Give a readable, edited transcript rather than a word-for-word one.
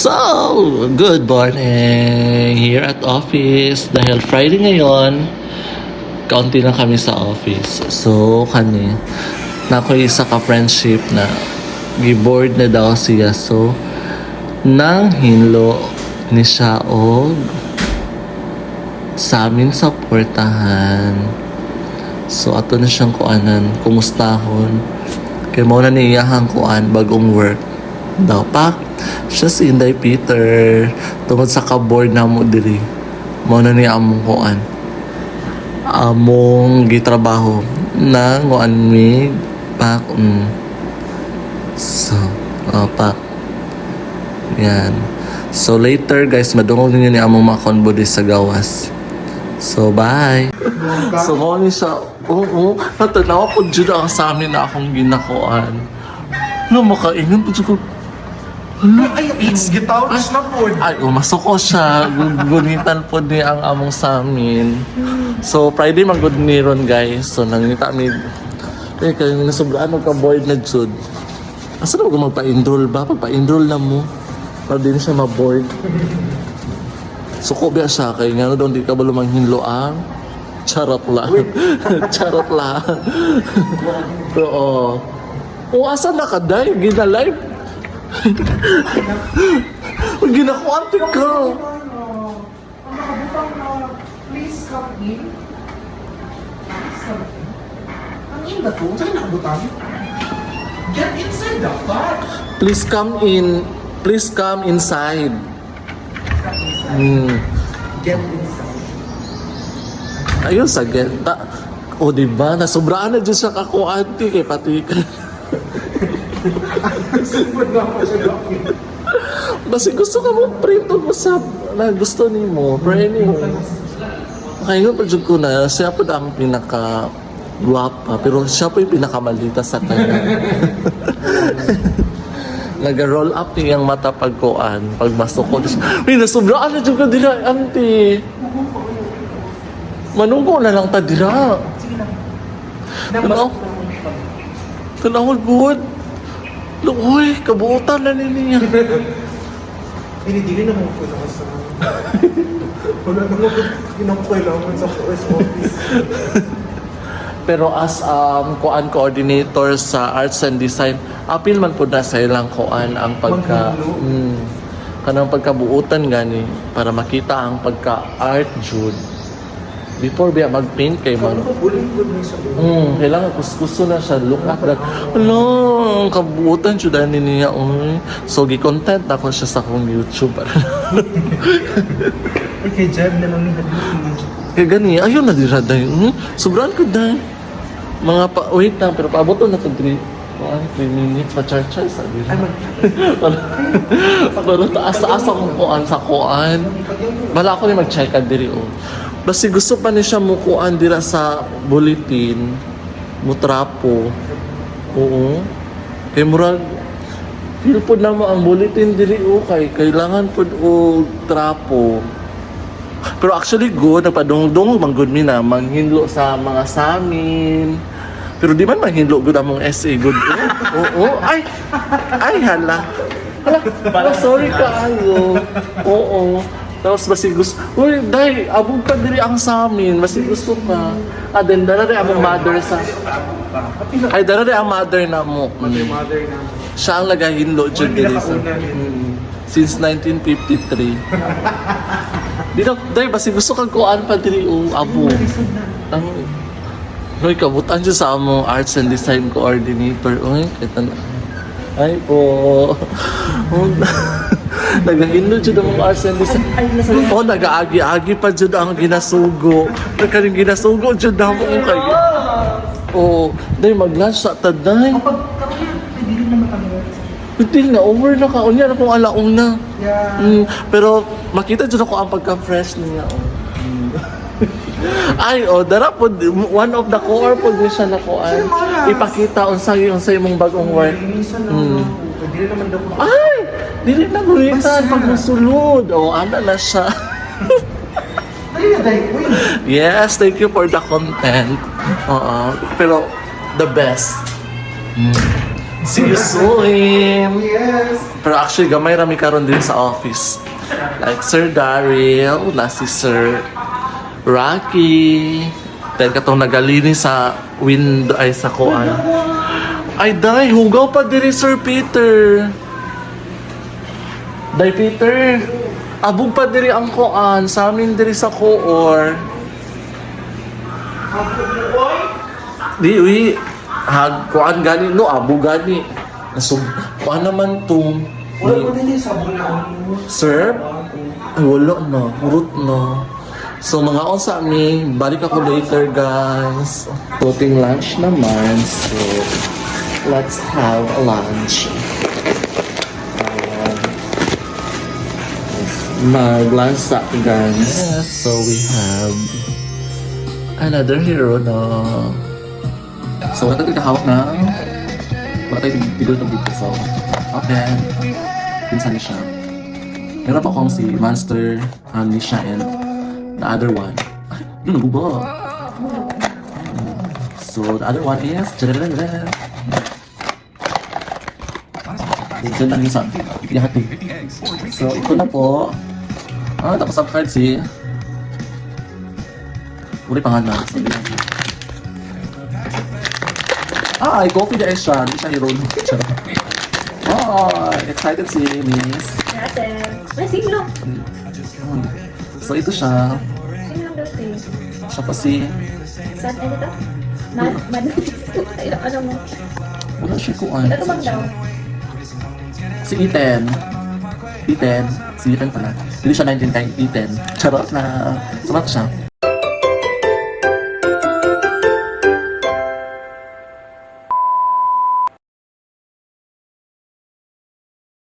So, good morning here at office. Dahil Friday ngayon, kaunti lang kami sa office. So, na ako isa ka-friendship na gi-board na daw siya. So, nang hinlo ni siya og sa amin sa portahan. So, ato na siyang kuanan, kumustahon. Kaya mo na niyahang kuan, bagong work. Daw pa siya si Inday Peter tungod sa ka-board na mo diri mo na niya among kuan among gitrabaho na nguan mi pak so pak yan. So later guys, madungog ninyo ni among mga konbodi sa gawas. So bye. So mo ni siya natanawa po dyan ang sa amin na akong ginakuan. Makaingan po dyan ko. Ay, it's gitawis na po. Ay, masuko siya. Gunitan po ni ang among sa amin. So, Friday mag-good ni ron, guys. So, nangita mi. Kayo nasobraan ka board na jud. Asa na ko magpa-enroll ba? Pagpa-enroll na mo. Para din siya ma-board. Suko biya siya. Kaya nga doon, di ka ba lumanghinlo ang charot lang. Charot lang. Oo. O, asa na ka, day? Gina-live? Ginakuante ka. Please come in. Please come in. Ang in ba to? Saan nakabutan? Get inside the car. Please come in. Please come inside. Get inside. Ayun sa get. O diba? Nasobraan na dyan sa kakuante kay patikan. Super na pa siya doon. Basi gusto ka mo print mo sa na gusto ni mo. Pero anyway. Kaya pa dyan ko na. Siya po ang pinaka guwapa. Pero siya po yung pinakamalita sa kanya. Nag-roll up niya ang mata pagkuan. Pagmasok ko. Uy, nasobraan na dyan ka dira, auntie. Manungko na lang ta dira. Sige lang. Tanawag good. Look, uy, kabuutan na niya. Dinidili na mo ko na sa... Wala na mo kinakailangan sa office. Pero as kuan coordinator sa arts and design, apil man po na sa ilang kuan ang kanang pagkabuutan gani para makita ang pagka-art jud. Before biya mag-paint kay man. Kailangan gusto na siya look at that. Hello, kabuutan jud ani niya oy. So gi-content ako siya sa akong YouTube. Okay, Jeb na lang ni Kaya gani, ayun na dira day. Sobrang ko day. Mga pa wait lang pero paabot na to 3 minutes pa char-char sa dira. Pero taas-asa kong kuan sa kuan. Bala ako ni mag-check diri oh. Basi gusto pa ni siya mukuan dira sa bulletin, mutrapo. Oo. Kay murag feel po na mo ang bulletin diri o kay kailangan po o trapo. Pero actually good, napadungdong manggod mi na manghinlo sa mga samin. Pero di man manghinlo good among SA good. Oo. Ay hala. Hala, sorry ka ayo. Oo. Tapos basi gusto, uy, day, abog ka diri ang sa amin, basi gusto ka. Then dara rin among mother sa... Ay, dara rin ang mother na mo. Mother na. Siya ang nagahinlo dyan diri sa... Since 1953. Dito, day, basi gusto kang kuan pa diri o abo. Uy, kabutan dyan sa among arts and design coordinator. Uy, kita na. Ay po. Nagahinlo dyan ang arts and design. O, nag-aagi-agi pa dyan ang ginasugo. Nagkaring ginasugo dyan na mo kayo. O, day, mag-lunch sa taday. Kapag hindi naman kami. Hindi na, over na ka. Unya na kung alaong na. Yeah. Pero makita dyan ako ang pagka-fresh niya. Ay, dara po, one of the core po din siya na kuan. Ipakita unsay mong bagong work. Hindi naman daw. Ay! Dili na gulitan pag masulod. Ana na siya. Yes, thank you for the content. Pero the best. See you soon! Yes! Pero actually, gamay rami karon din sa office. Like Sir Daryl, na si Sir Rocky. Then katong nagalinis sa window ay sa kuan. Ay day, hugaw pa diri Sir Peter. Day Peter, abog pa diri ang kuan sa amin diri sa Coor. Di uy, hag kuan gani no abog gani. So, kuan naman to. Wala ko din yung sabon na Sir? Ay, wala na. Root na. So, mga on sa amin, balik ako later, guys. Cooking lunch naman. So, let's have a lunch. Mag-lunch sa guys. So, we have another hero na. So, wala tayo kakahawak na. Wala tayo tigil na dito. So, okay. Pinsan siya. Meron pa akong si Monster, Nisha, and the other one. Ay, yun, nagubo. So, the other one is... Ito lang yung sa ikihati. So, ito na po. Tapos ang card si... Uli pangalan. Ay, coffee na siya. Hindi siya hero. Oh, excited si Miss. May singlong. So, ito siya. Singlong daw tayo. Siya pa si... Saan ano to? Ano mo? Wala siya kuan. Ano bang daw? Si Ethan. Ethan. Si Ethan pala. Hindi siya 19 kay Ethan. Charot na. Samat siya.